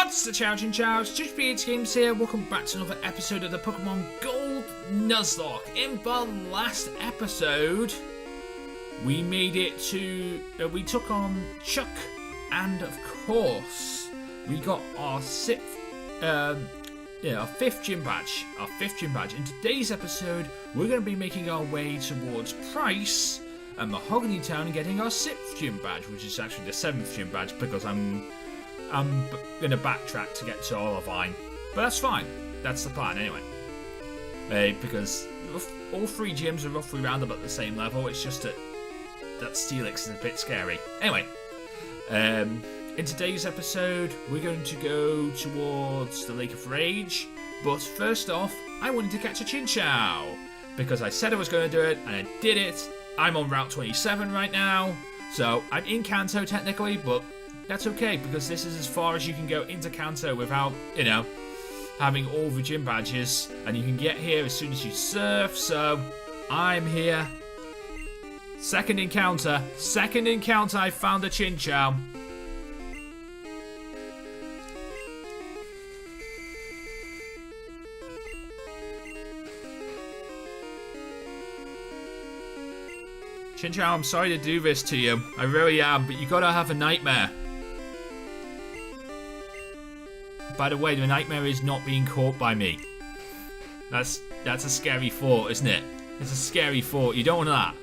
What's the chow, Chinchow? JoesphGames here. Welcome back to another episode of the Pokémon Gold Nuzlocke. In the last episode, we made it to... we took on Chuck, and of course, we got our fifth gym badge. In today's episode, we're going to be making our way towards Price and Mahogany Town and getting our 6th gym badge, which is actually the 7th gym badge because I'm going to backtrack to get to Olivine. But that's fine. That's the plan anyway. Because all 3 gyms are roughly round about the same level. It's just that Steelix is a bit scary. Anyway, in today's episode, we're going to go towards the Lake of Rage. But first off, I wanted to catch a Chinchow. Because I said I was going to do it, and I did it. I'm on Route 27 right now. So, I'm in Kanto technically, but that's okay, because this is as far as you can go into Kanto without, having all the gym badges. And you can get here as soon as you surf, so I'm here. Second encounter, I found a Chinchow. Chinchow, I'm sorry to do this to you. I really am, but you gotta have a nightmare. By the way, the nightmare is not being caught by me. That's a scary thought, isn't it? It's a scary thought. You don't want that.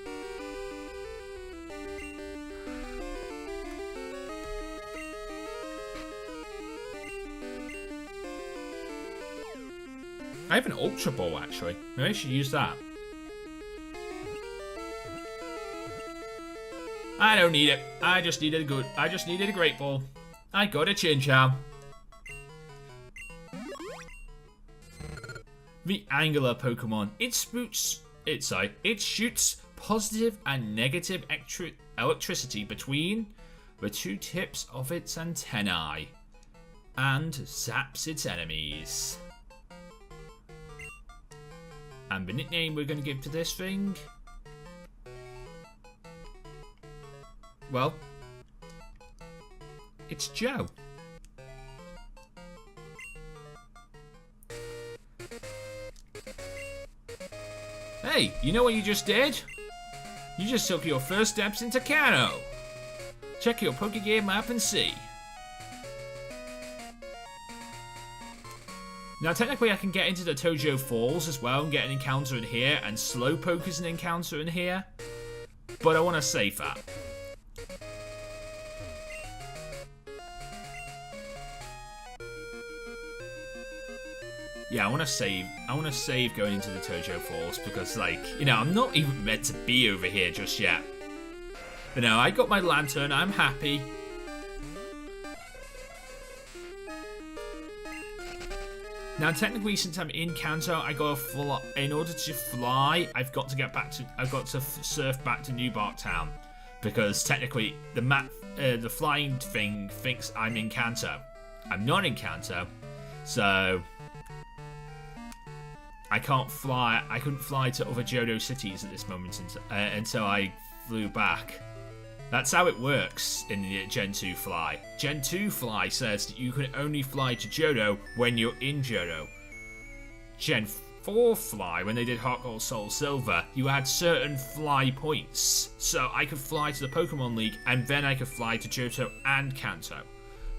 I have an Ultra Ball, actually. Maybe I should use that. I don't need it. I just needed a Great Ball. I got a Chinchow. The Angular Pokemon. It shoots positive and negative electricity between the 2 tips of its antennae and zaps its enemies. And the nickname we're going to give to this thing, well, it's Joe. Hey, you know what you just did? You just took your first steps into Kanto. Check your Pokegame map and see. Now, technically, I can get into the Tojo Falls as well and get an encounter in here, and Slowpoke is an encounter in here. But I want to save that. Yeah, I want to save going into the Tojo Falls because, I'm not even meant to be over here just yet. But no, I got my lantern. I'm happy. Now, technically, since I'm in Kanto, I gotta fly. In order to fly, I've got to surf back to New Bark Town because technically the map, the flying thing thinks I'm in Kanto. I'm not in Kanto, so I can't fly. I couldn't fly to other Johto cities at this moment until I flew back. That's how it works in the Gen 2 Fly. Gen 2 Fly says that you can only fly to Johto when you're in Johto. Gen 4 Fly, when they did Heart Gold Soul Silver, you had certain fly points. So I could fly to the Pokemon League, and then I could fly to Johto and Kanto.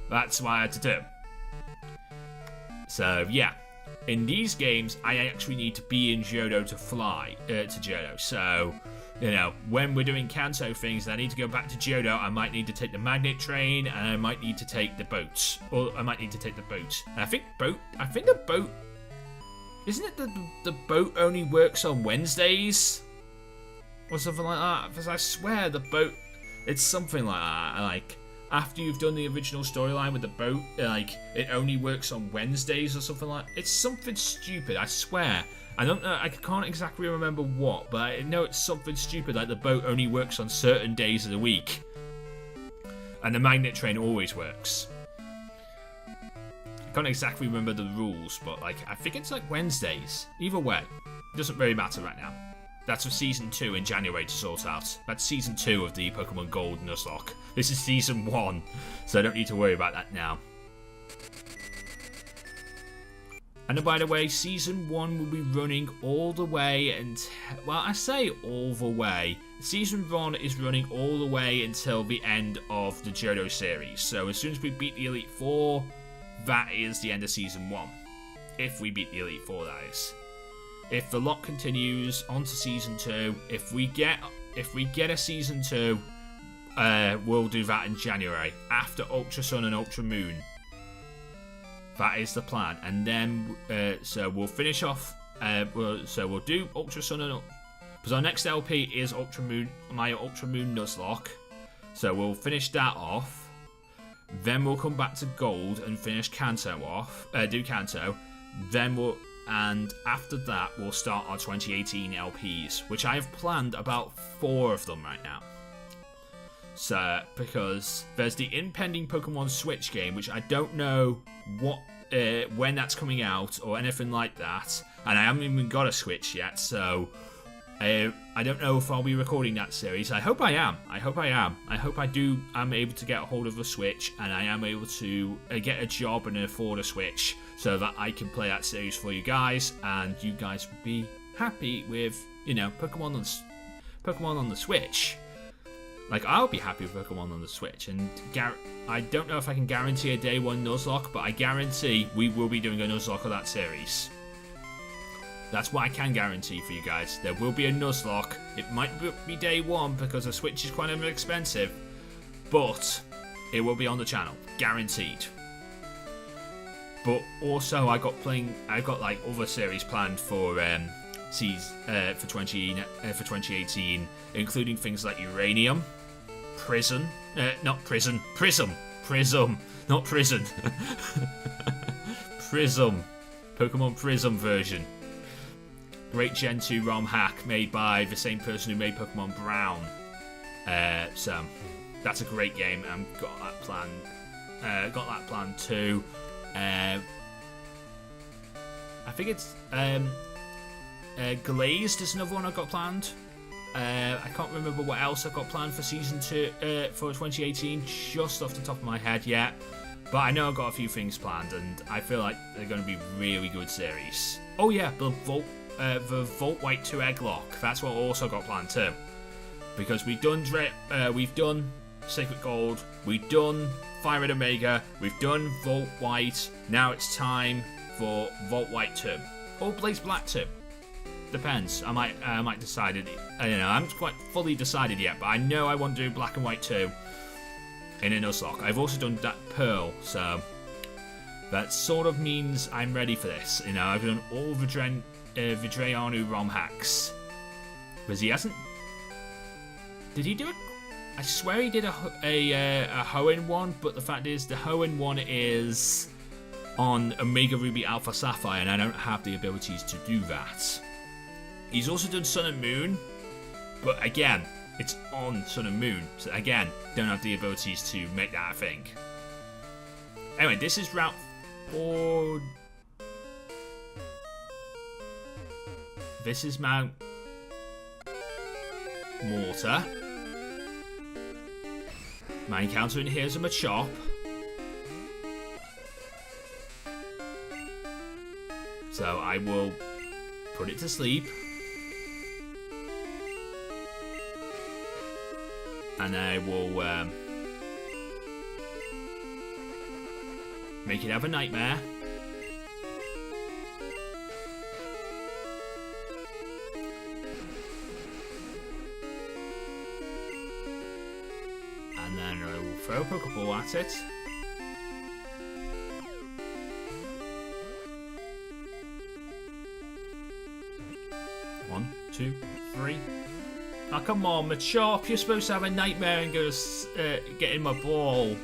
That's what I had to do. So, yeah. In these games, I actually need to be in Johto to fly to Johto. So, when we're doing Kanto things and I need to go back to Johto, I might need to take the magnet train and I might need to take the boat. Or I might need to take the boat. And I think the boat... Isn't it the boat only works on Wednesdays? Or something like that? Because I swear the boat... It's something like that. After you've done the original storyline with the boat, it only works on Wednesdays or something like that. It's something stupid, I swear. I don't know, I can't exactly remember what, but I know it's something stupid, like the boat only works on certain days of the week. And the magnet train always works. I can't exactly remember the rules, but I think it's Wednesdays. Either way, it doesn't really matter right now. That's for Season 2 in January to sort out. That's Season 2 of the Pokémon Gold Nuzlocke. This is Season 1, so I don't need to worry about that now. And by the way, Season 1 will be running all the way until... Well, I say all the way. Season 1 is running all the way until the end of the Johto series. So as soon as we beat the Elite Four, that is the end of Season 1. If we beat the Elite Four, that is. If the lot continues on to Season 2, if we get a Season 2, we'll do that in January, after Ultra Sun and Ultra Moon. That is the plan, and then so we'll finish off. We'll do Ultra Sun and because our next LP is Ultra Moon, my Ultra Moon Nuzlocke. So we'll finish that off. Then we'll come back to Gold and finish Kanto off. Do Kanto. Then and after that we'll start our 2018 LPs, which I have planned about 4 of them right now. So, because there's the impending Pokemon Switch game, which I don't know when that's coming out or anything like that, and I haven't even got a Switch yet, so I don't know if I'll be recording that series. I hope I am. I hope I'm able to get a hold of a Switch, and I am able to get a job and afford a Switch, so that I can play that series for you guys, and you guys will be happy with, Pokemon on the Switch. Like, I'll be happy with Pokemon on the Switch, and I don't know if I can guarantee a day 1 Nuzlocke, but I guarantee we will be doing a Nuzlocke of that series. That's what I can guarantee for you guys. There will be a Nuzlocke. It might be day 1 because the Switch is quite expensive, but it will be on the channel, guaranteed. But also, I got like other series planned for 2018, including things like Uranium, Prism, not Prism, Prism, not Prison, Prism, Pokemon Prism version. Great Gen 2 ROM hack made by the same person who made Pokemon Brown. So that's a great game. I've got that plan too. I think it's Glazed is another one I've got planned. I can't remember what else I've got planned for Season 2 for 2018 just off the top of my head yet. But I know I've got a few things planned, and I feel like they're going to be really good series. Oh yeah, the Volt White 2 Egglock. That's what I also got planned too. Because we've done Sacred Gold, we've done Fire Red Omega, we've done Volt White. Now it's time for Volt White 2 or Blaze Black 2. Depends. I might decide it. I don't know. I haven't quite fully decided yet, but I know I want to do Black and White 2 in a Nuzlocke. I've also done that Pearl, so that sort of means I'm ready for this. I've done all Vidreanu ROM hacks. Because he hasn't. Did he do it? I swear he did a Hoenn one, but the fact is the Hoenn one is on Omega Ruby Alpha Sapphire, and I don't have the abilities to do that. He's also done Sun and Moon, but again, it's on Sun and Moon, so again, don't have the abilities to make that a thing. Anyway, this is Route 4. This is Mount Mortar. My encounter in here is a Machop. So I will put it to sleep. And I will make it have a nightmare. And then I will throw a Pokeball at it. 1, 2, 3. Oh, come on, Machop. You're supposed to have a nightmare and go get in my ball.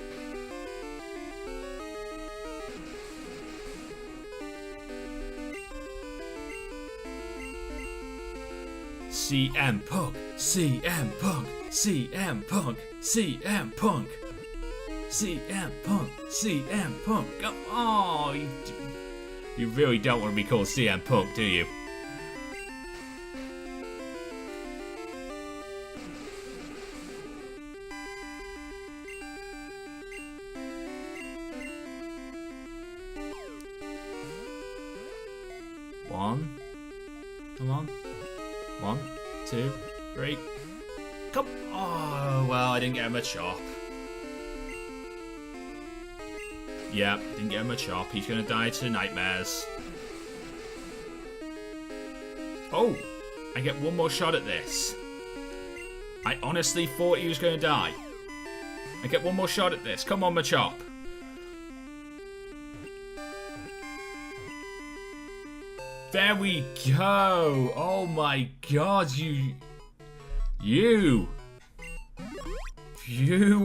CM Punk, CM Punk, CM Punk, CM Punk, CM Punk, CM Punk. Oh, you really don't want to be called CM Punk, do you? on. 1, 2, 3. Come. Oh, well, I didn't get him a chop. Yeah, didn't get him a chop. He's gonna die to nightmares. Oh, I get one more shot at this. I honestly thought he was gonna die. I get one more shot at this. Come on, Machop. There we go. Oh my god, you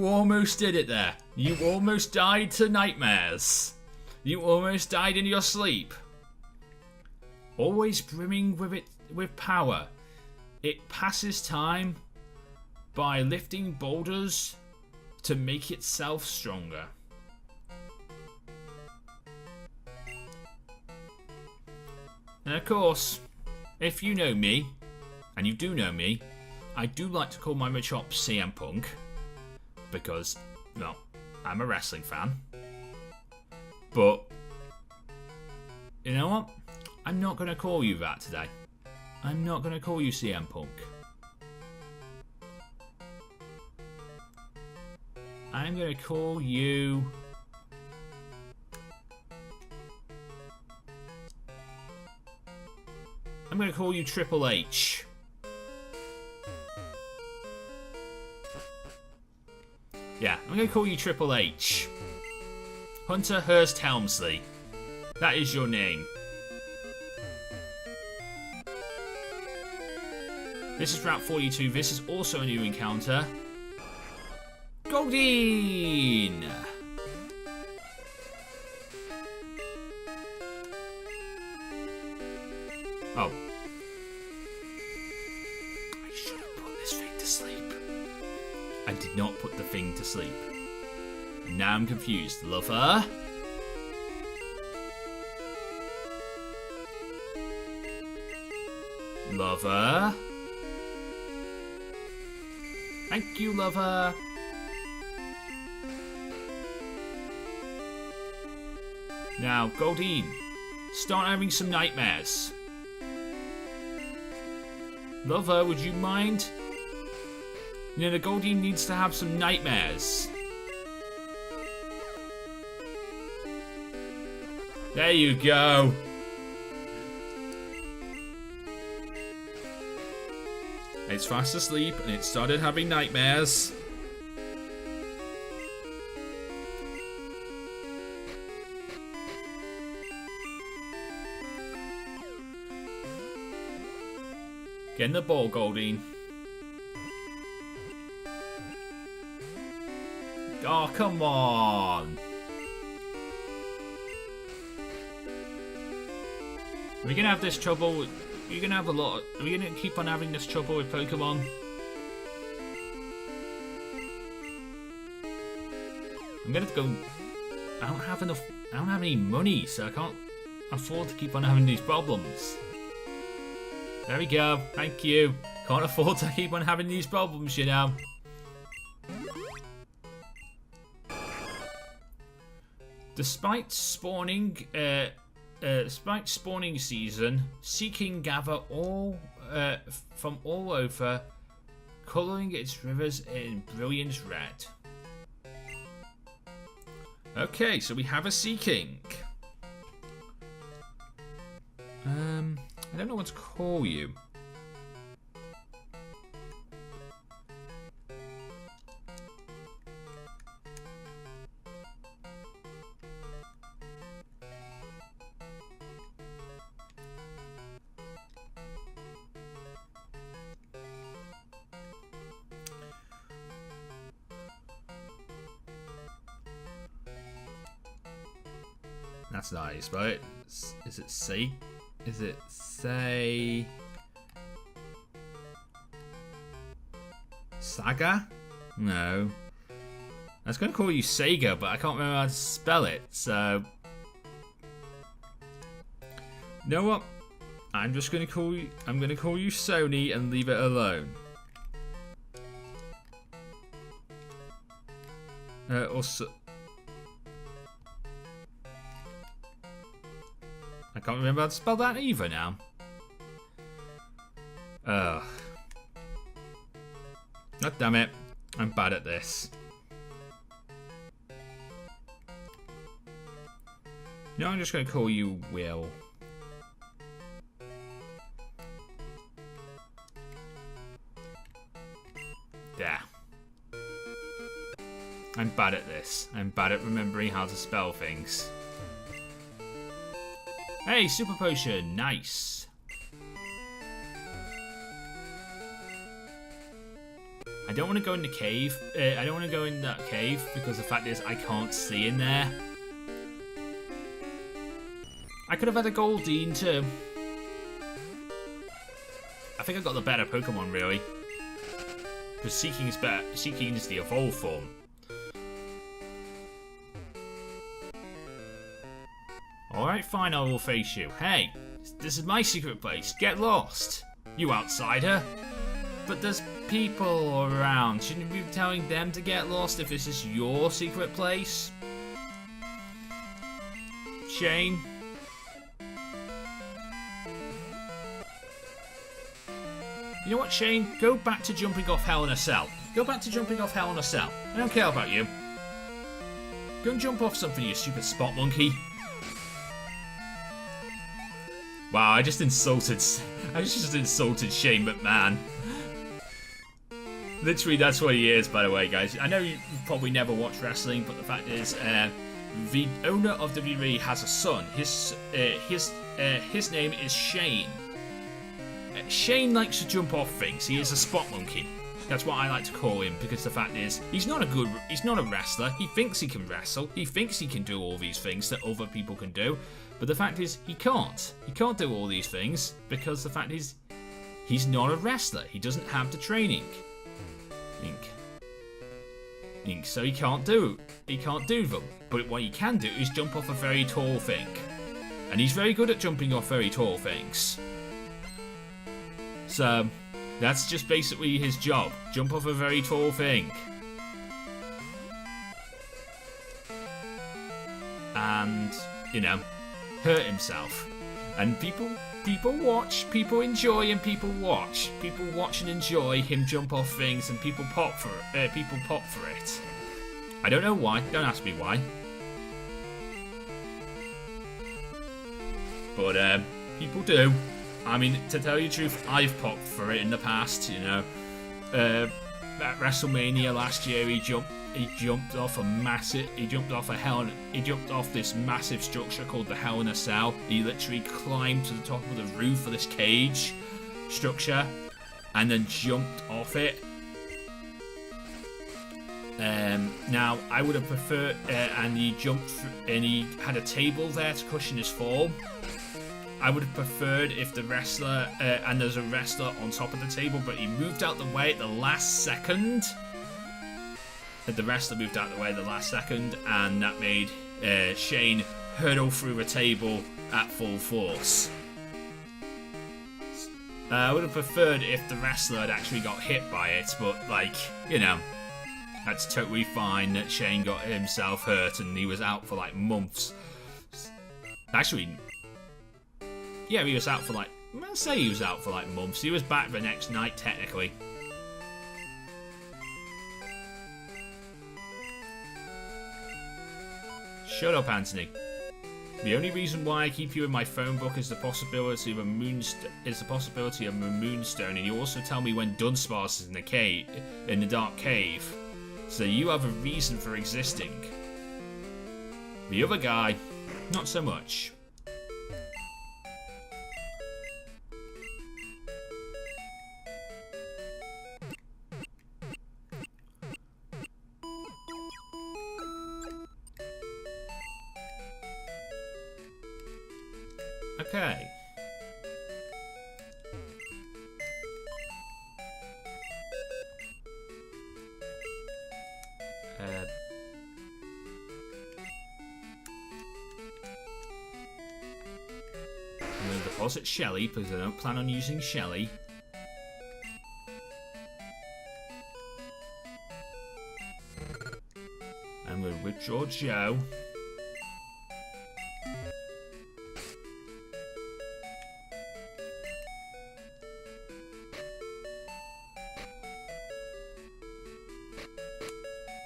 almost did it there. You almost died to nightmares. You almost died in your sleep. Always brimming with power. It passes time by lifting boulders to make itself stronger. And of course, if you know me, and you do know me, I do like to call my Machop CM Punk, because, well, I'm a wrestling fan. But, you know what? I'm not going to call you that today. I'm not going to call you CM Punk. I'm going to call you... I'm going to call you Triple H. Yeah, I'm going to call you Triple H. Hunter Hearst Helmsley. That is your name. This is Route 42. This is also a new encounter. Goldeen! Oh. I should have put this thing to sleep. I did not put the thing to sleep. And now I'm confused. Lover? Lover? Thank you, lover. Now, Goldeen, start having some nightmares. Lover, would you mind? You know, the Goldeen needs to have some nightmares. There you go. It's fast asleep and it started having nightmares. Get in the ball, Goldeen. Oh, come on. We're gonna have this trouble. You're gonna have a lot. Are we gonna keep on having this trouble with Pokemon? I'm gonna go. I don't have enough. I don't have any money, so I can't afford to keep on having these problems. There we go. Thank you. Can't afford to keep on having these problems, you know. Despite spawning season, Seeking gather all from all over, colouring its rivers in brilliant red. Okay, so we have a Seeking. I don't know what to call you. That's nice, right? Is it say? Is it say? Saga? No. I was going to call you Sega, but I can't remember how to spell it, so... You know what? I'm just going to call you... I'm going to call you Sony and leave it alone. Also... I can't remember how to spell that either now. Ugh. God damn it. I'm bad at this. No, I'm just going to call you Will. There. I'm bad at this. I'm bad at remembering how to spell things. Hey, super potion. Nice. I don't want to go in the cave. I don't want to go in that cave because the fact is I can't see in there. I could have had a Goldeen too. I think I got the better Pokemon really. Because Seeking is better. Seeking is the evolved form. Alright, fine, I will face you. Hey, this is my secret place. Get lost, you outsider. But there's people around. Shouldn't you be telling them to get lost if this is your secret place? Shane? You know what, Shane? Go back to jumping off Hell in a Cell. Go back to jumping off Hell in a Cell. I don't care about you. Go and jump off something, you stupid spot monkey. Wow, I just insulted Shane McMahon. Literally, that's what he is, by the way, guys. I know you probably never watch wrestling, but the fact is, the owner of WWE has a son. His name is Shane. Shane likes to jump off things. He is a spot monkey. That's what I like to call him, because the fact is, he's not a wrestler. He thinks he can wrestle. He thinks he can do all these things that other people can do. But the fact is, he can't. He can't do all these things, because the fact is, he's not a wrestler. He doesn't have the training. So he can't do them. But what he can do is jump off a very tall thing. And he's very good at jumping off very tall things. So, that's just basically his job. Jump off a very tall thing. And, you know, hurt himself. And people watch, people enjoy, and people watch. People watch and enjoy him jump off things, and people pop for it. I don't know why. Don't ask me why. But, people do. I mean, to tell you the truth, I've popped for it in the past, you know. At WrestleMania last year, he jumped off this massive structure called the Hell in a Cell. He literally climbed to the top of the roof of this cage structure and then jumped off it. Now, I would have preferred, and he jumped and he had a table there to cushion his fall. I would have preferred if the wrestler, and there's a wrestler on top of the table, but he moved out the way at the last second. The wrestler moved out the way at the last second, and that made Shane hurdle through a table at full force. I would have preferred if the wrestler had actually got hit by it, but, like, you know, that's totally fine that Shane got himself hurt and he was out for, like, months. Actually, yeah, he was out for like, let's say he was out for like months. He was back the next night, technically. Shut up, Anthony. The only reason why I keep you in my phone book is the possibility of a moonstone, and you also tell me when Dunsparce is in the dark cave. So you have a reason for existing. The other guy, not so much. Okay. I'm going to deposit Shelly because I don't plan on using Shelly. I'm going to withdraw Joe.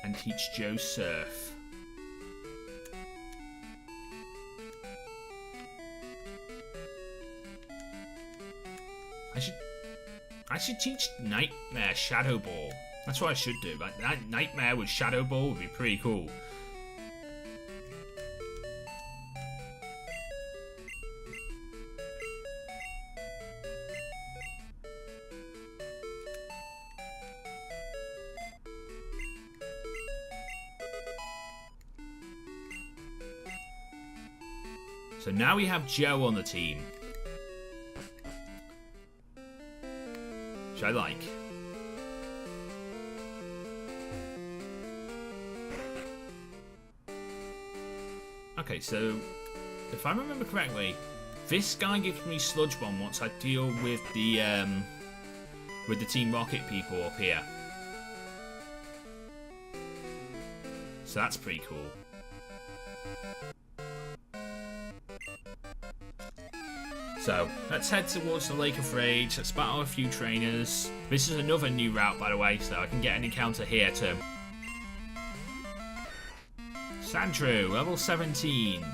and teach Joe surf. I should teach Nightmare Shadow Ball. That's what I should do. Like, that Nightmare with Shadow Ball would be pretty cool. So now we have Joe on the team. Which I like. Okay, so if I remember correctly, this guy gives me Sludge Bomb once I deal with the Team Rocket people up here. So that's pretty cool. So, let's head towards the Lake of Rage, let's battle a few trainers. This is another new route, by the way, so I can get an encounter here too. Sandrew, level 17.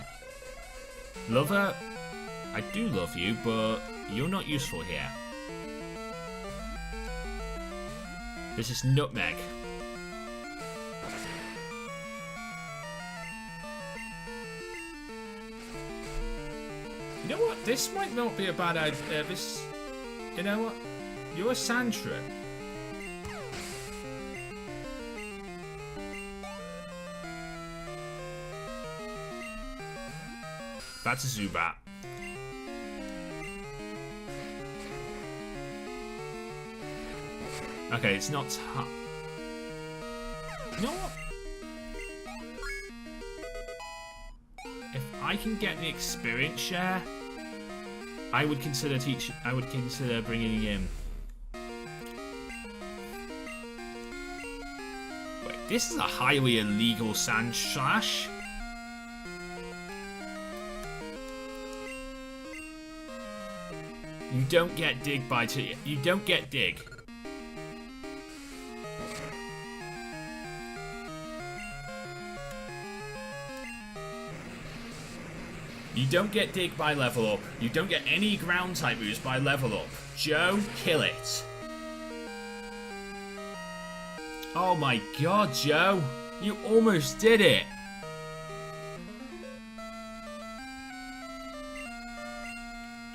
Lover, I do love you, but you're not useful here. This is Nutmeg. You know what? This might not be a bad idea. You know what? You're a Sandra. That's a Zubat. Okay, it's not tough. You know what? If I can get the experience share, I would consider bringing him. Wait, this is a highly illegal Sand Slash. You don't get dig by two. You don't get dig. You don't get dig by level up. You don't get any ground type moves by level up. Joe, kill it. Oh my god, Joe. You almost did it.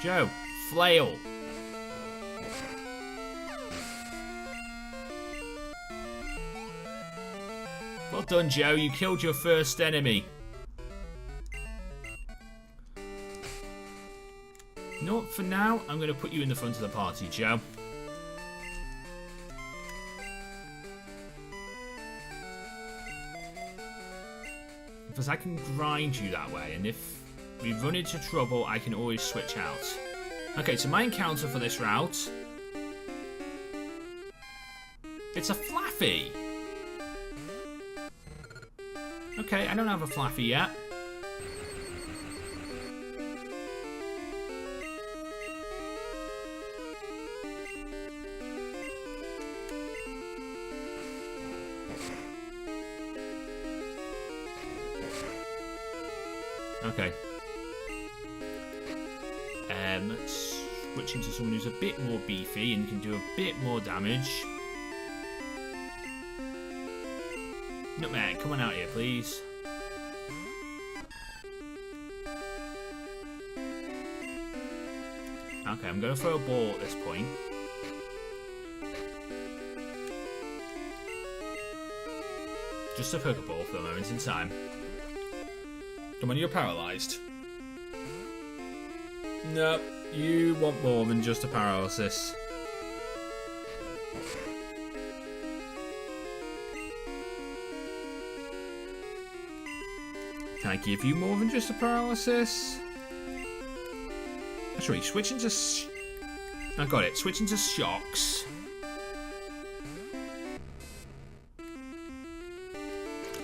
Joe, flail. Well done, Joe. You killed your first enemy. You know what, for now, I'm going to put you in the front of the party, Joe. Because I can grind you that way, and if we run into trouble, I can always switch out. Okay, so my encounter for this route... It's a Flaffy! Okay, I don't have a Flaffy yet. Okay. Let's switch into someone who's a bit more beefy and can do a bit more damage. Nutmeg, come on out here, please. Okay, I'm going to throw a ball at this point. Just a Pokeball for the moment in time. Come on, you're paralysed. No, you want more than just a paralysis. Can I give you more than just a paralysis? Actually, switch into... I got it. Switch into Shocks.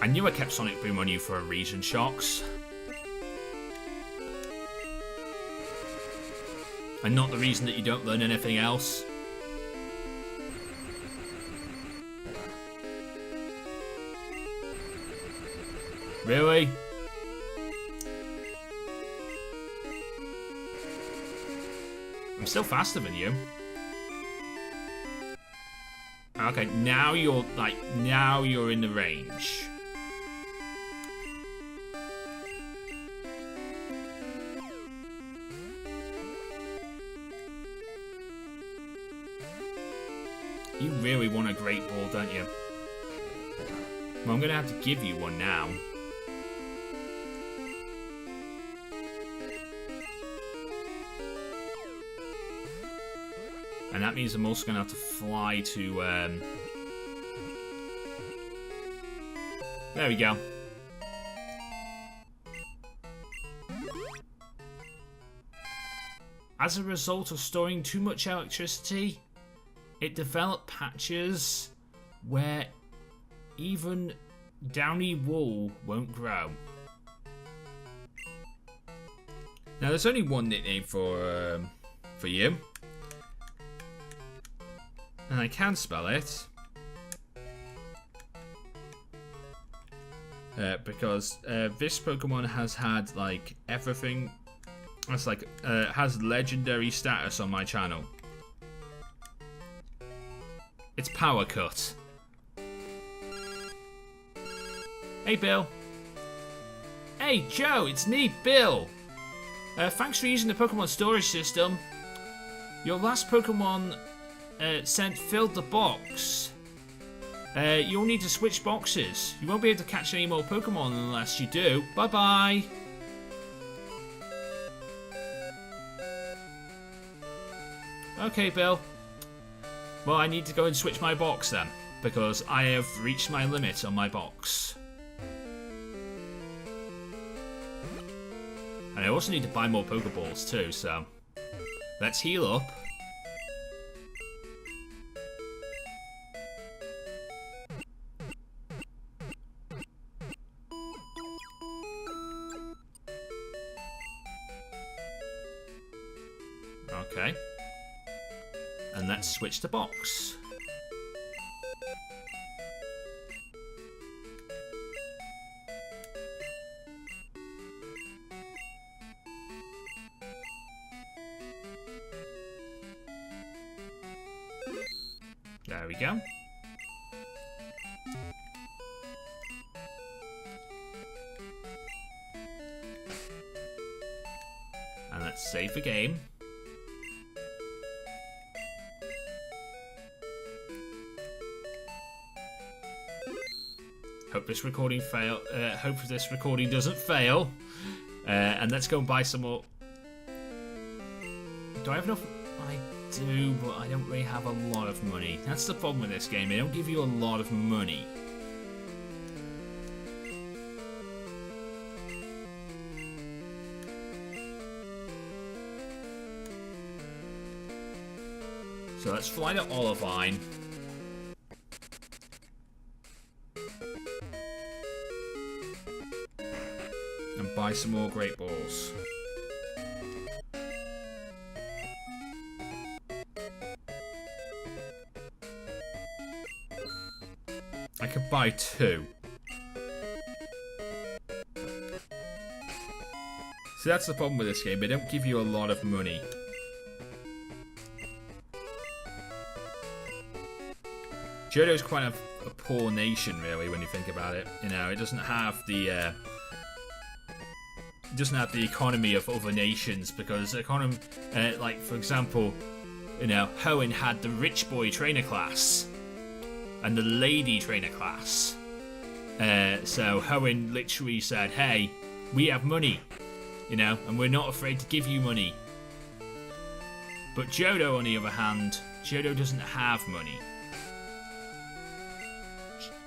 I knew I kept Sonic Boom on you for a reason, Shocks. And not the reason that you don't learn anything else. Really? I'm still faster than you. Okay, now you're in the range. You really want a great ball, don't you? Well, I'm gonna have to give you one now. And that means I'm also gonna have to fly to, there we go. As a result of storing too much electricity, it developed patches where even downy wool won't grow. Now, there's only one nickname for you, and I can spell it because this Pokemon has had like everything. It's like has legendary status on my channel. It's Power Cut. Hey, Bill. Hey, Joe, it's me, Bill. Thanks for using the Pokemon storage system. Your last Pokemon sent filled the box. You'll need to switch boxes. You won't be able to catch any more Pokemon unless you do. Bye-bye. Okay, Bill. Well, I need to go and switch my box then, because I have reached my limit on my box. And I also need to buy more Pokeballs too, so let's heal up. Okay. And let's switch the box. There we go. And let's save the game. Hope this recording hope this recording doesn't fail. And let's go and buy some more. Do I have enough? I do, but I don't really have a lot of money. That's the problem with this game. They don't give you a lot of money. So let's fly to Olivine. And buy some more Great Balls. I could buy 2. So that's the problem with this game. They don't give you a lot of money. Johto's quite a poor nation, really, when you think about it. You know, it doesn't have the economy of other nations, because like for example, you know, Hoenn had the rich boy trainer class and the lady trainer class. So Hoenn literally said, "Hey, we have money, you know, and we're not afraid to give you money." But Johto, on the other hand, Johto doesn't have money.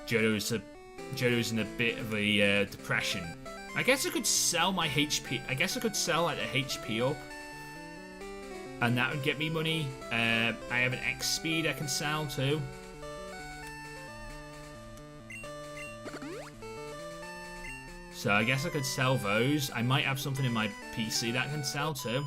Johto's in a bit of a depression. I guess I could sell my HP. I guess I could sell like the HP up, and that would get me money. I have an X speed I can sell too. So I guess I could sell those. I might have something in my PC that I can sell too.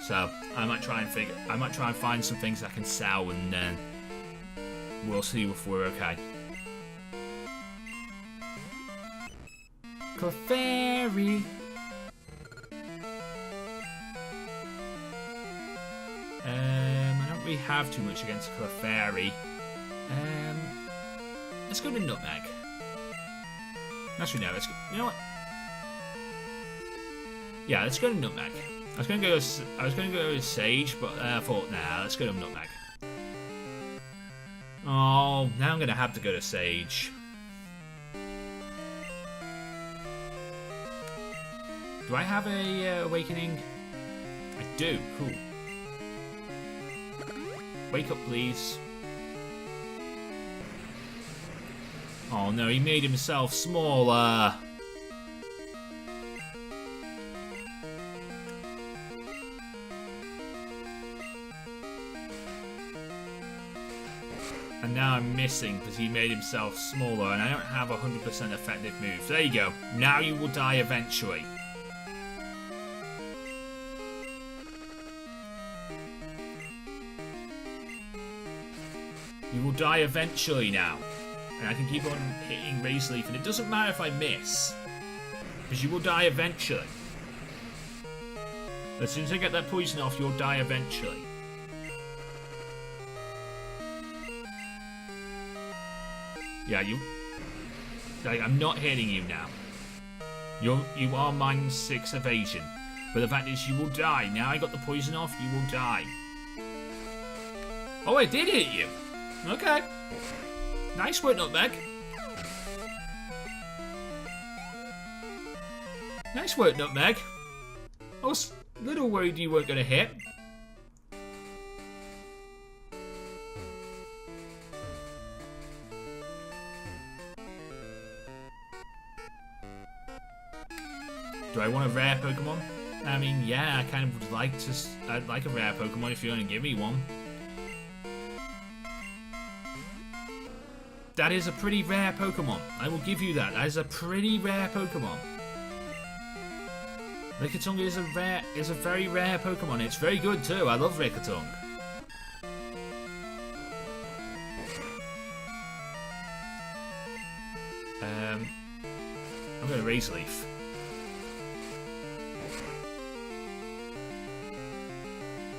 So I might try and find some things I can sell, and then we'll see if we're okay. Clefairy. I don't really have too much against Clefairy. Let's go to Nutmeg. Actually, no. Let's go. You know what? Yeah, let's go to Nutmeg. I was going to go to Sage, but I thought, nah, let's go to Nutmeg. Oh, now I'm going to have to go to Sage. Do I have a Awakening? I do. Cool. Wake up, please. Oh no, he made himself smaller. And now I'm missing because he made himself smaller and I don't have 100% effective moves. There you go. Now you will die eventually. You will die eventually now. And I can keep on hitting Razor Leaf and it doesn't matter if I miss. Because you will die eventually. As soon as I get that poison off, you'll die eventually. Yeah, I'm not hitting you now. You are -6 evasion. But the fact is you will die. Now I got the poison off, you will die. Oh, I did hit you. Okay. Nice work, Nutmeg. Nice work, Nutmeg. I was a little worried you weren't going to hit. Do I want a rare Pokemon? I mean, yeah, I kind of would like to. I'd like a rare Pokemon if you're going to give me one. That is a pretty rare Pokemon. I will give you that. That is a pretty rare Pokemon. Lickitung is a very rare Pokemon. It's very good too. I love Lickitung. I'm going to Razor Leaf.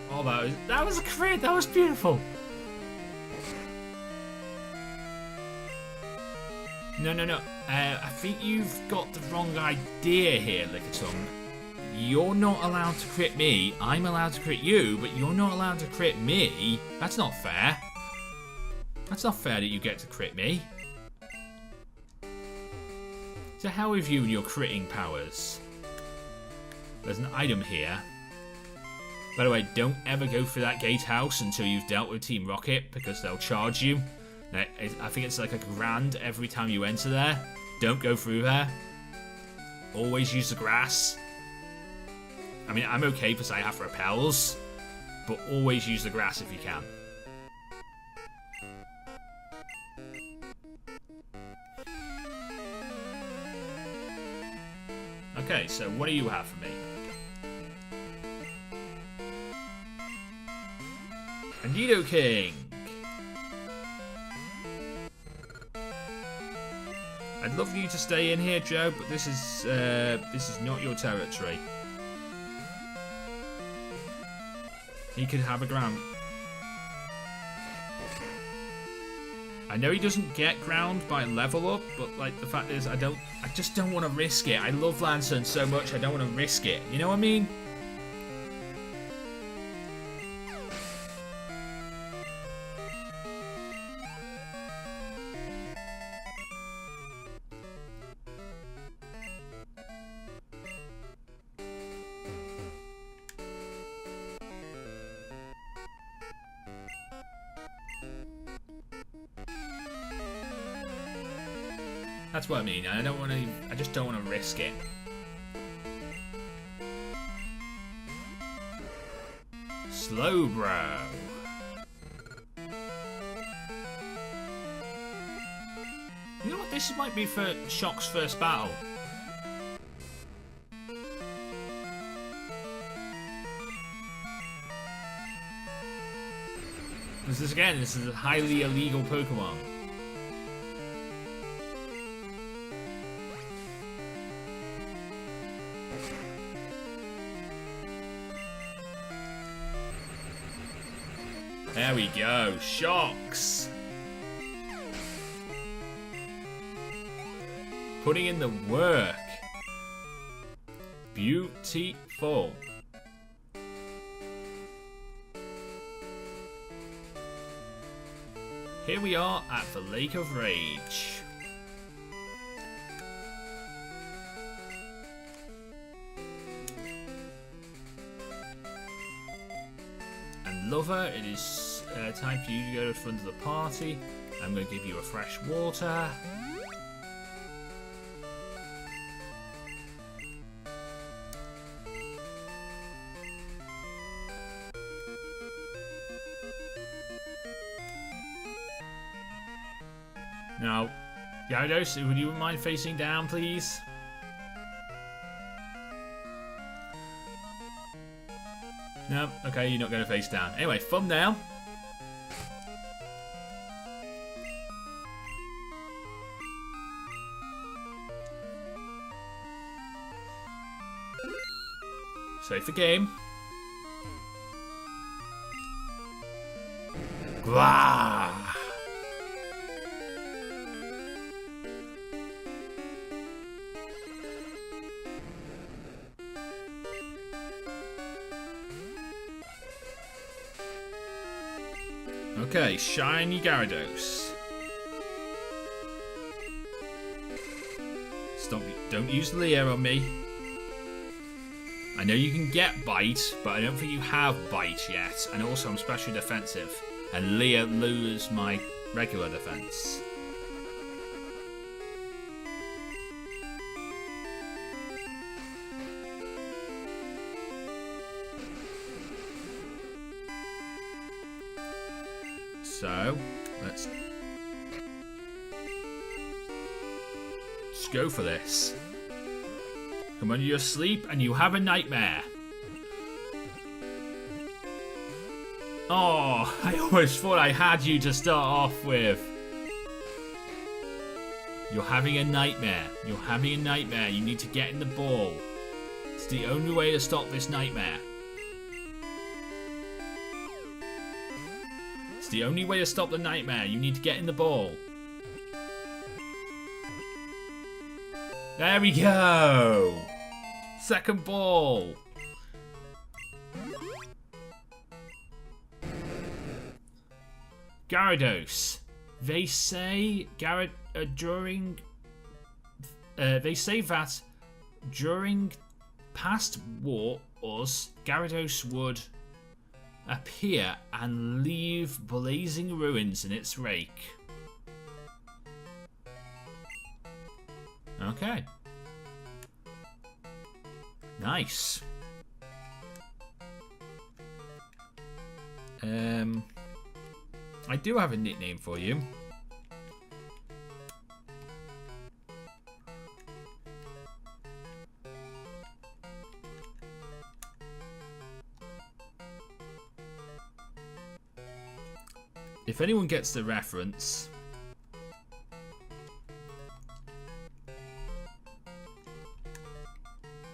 Oh, that was a crit. That was beautiful. No. I think you've got the wrong idea here, Lickitung. You're not allowed to crit me. I'm allowed to crit you, but you're not allowed to crit me. That's not fair. That's not fair that you get to crit me. So how have you and your critting powers? There's an item here. By the way, don't ever go for that gatehouse until you've dealt with Team Rocket, because they'll charge you. I think it's like $1,000 every time you enter there. Don't go through there. Always use the grass. I mean, I'm okay because I have repels, but always use the grass if you can. Okay, so what do you have for me? A Nidoking! I'd love you to stay in here, Joe, but this is not your territory. He could have a ground. I know he doesn't get ground by level up, but like the fact is, I just don't want to risk it. I love Lantern so much, I don't want to risk it. You know what I mean? That's what I mean. I just don't want to risk it. Slowbro. You know what? This might be for Shock's first battle. This is a highly illegal Pokemon. There we go. Shocks. Putting in the work. Beautiful. Here we are at the Lake of Rage. And Lover, it is time for you to go to the front of the party. I'm going to give you a fresh water. Now, Gyarados, would you mind facing down, please? No, okay, you're not going to face down. Anyway, thumbnail. Save the game. Gwah! Okay, shiny Gyarados. Stop! Don't use Leer on me. I know you can get Bite, but I don't think you have Bite yet. And also, I'm specially defensive, and Leer lures my regular defense. So, let's go for this. Come on, you're asleep and you have a nightmare. Oh, I almost thought I had you to start off with. You're having a nightmare. You're having a nightmare. You need to get in the ball. It's the only way to stop this nightmare. The only way to stop the nightmare, you need to get in the ball. There we go! Second ball. Gyarados. They say they say that during past wars, Gyarados would appear and leave blazing ruins in its wake. Okay. Nice. I do have a nickname for you. If anyone gets the reference,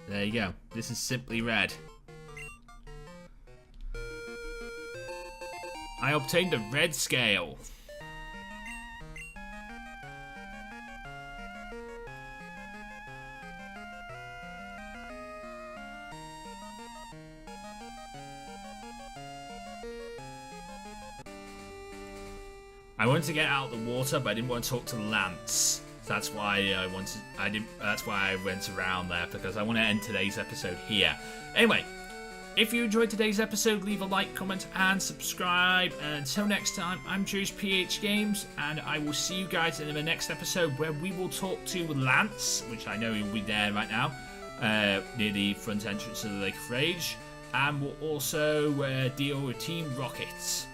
there you go. This is Simply Red. I obtained a red scale. I wanted to get out of the water, but I didn't want to talk to Lance. That's why that's why I went around there, because I want to end today's episode here. Anyway, if you enjoyed today's episode, leave a like, comment, and subscribe. And until next time, I'm JoesphGames, and I will see you guys in the next episode, where we will talk to Lance, which I know he'll be there right now, near the front entrance of the Lake of Rage, and we'll also deal with Team Rocket.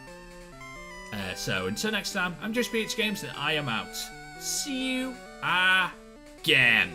So until next time, I'm JoesphGames, and I am out. See you again.